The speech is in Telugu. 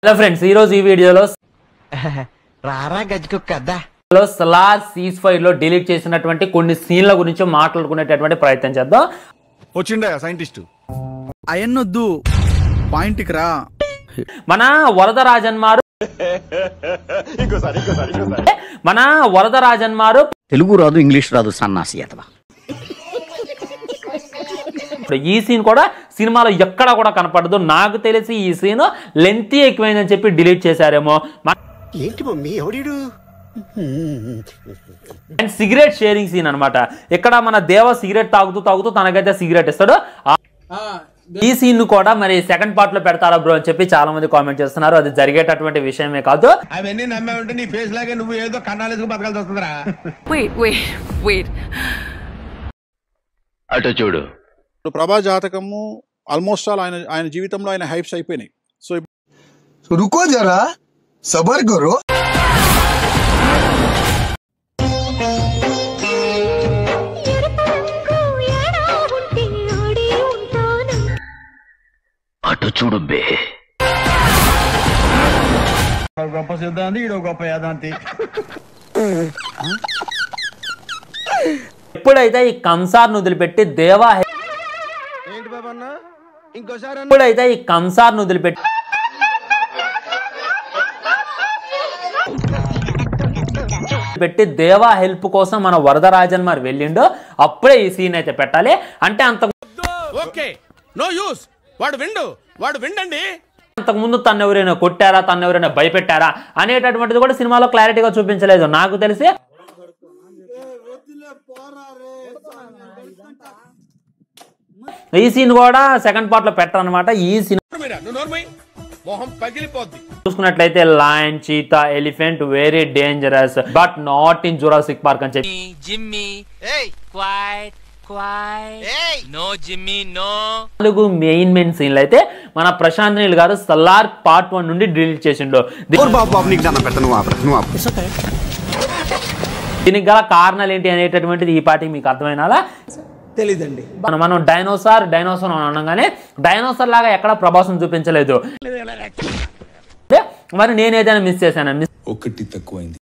హలో ఫ్రెండ్స్, ఈ రోజు ఈ వీడియోలో సలార్ సీజ్-ఫైర్ లో డిలీట్ చేసినటువంటి కొన్ని సీన్ల గురించి మాట్లాడుకునేటటువంటి ప్రయత్నం చేద్దాం. వచ్చిండా సైంటిస్ట్ అయన్నొద్దు, పాయింట్కి రా. మన వరదరాజన్మారు తెలుగు రాదు, ఇంగ్లీష్ రాదు, సన్నాసి అతవా. ఈ సీన్ కూడా సినిమాలో ఎక్కడా కూడా కనపడదు. నాకు తెలిసి ఈ సీన్ లెంతీ ఎక్కువైందని చెప్పి డిలీట్ చేశారేమో. ఏంటి మమ్మీ ఎవడు? అండ్ సిగరెట్ షేరింగ్ సీన్ అనమాట. ఇక్కడ మన దేవ సిగరెట్ తాగుతూ తనకైతే సిగరెట్ ఇస్తాడు. ఈ సీన్ కూడా మరి సెకండ్ పార్ట్ లో పెడతారా బ్రో అని చెప్పి చాలా మంది కామెంట్ చేస్తున్నారు. అది జరిగేటటువంటి విషయమే కాదు. అవన్నీ నమ్మే ఉంటే నీ ఫేస్ లాగే నువ్వు ఏదో కన్నాలేసుకు బతకాల్సి వస్తుందిరా. అటు చూడు. ప్రభా జాతకము ఆల్మోస్ట్ ఆల్ ఆయన జీవితంలో ఆయన హైప్స్ అయిపోయినాయి. సో రుకో జరా, సబర్ కరో. అటు చూడు బే. గొప్ప సిద్ధాంతి, ఈడో గొప్ప యాదాంతి. ఎప్పుడైతే ఈ కంసార్ వదిలిపెట్టి దేవా దేవా హెల్ప్ కోసం మన వరదరాజన్మార్ వెళ్ళిండో అప్పుడే ఈ సీన్ అయితే పెట్టాలి. అంటే అంతకుముందు తను ఎవరైనా కొట్టారా, తను ఎవరైనా భయపెట్టారా అనేటటువంటిది కూడా సినిమాలో క్లారిటీగా చూపించలేదు. నాకు తెలిసి ఈ సీన్ కూడా సెకండ్ పార్ట్ లో పెట్టారనమాట. ఈ సీన్ చూసుకున్నట్లయితే lion, cheetah, elephant very dangerous but not in Jurassic park అని చెప్పి నాలుగు మెయిన్ సీన్లు అయితే మన ప్రశాంత్ నీల్ గారు సలార్ పార్ట్ 1 నుండి డిలీట్ చేసిండు. దీనికి గల కారణాలు ఏంటి అనేటటువంటిది ఈ పార్టీ మీకు అర్థమైనలా తెలీదండి. మనం డైనోసార్ అనగానే డైనోసార్ లాగా ఎక్కడ ప్రభాసం చూపించలేదు. మరి నేను ఏదైనా మిస్ చేశాను. ఒకటి తక్కువైంది.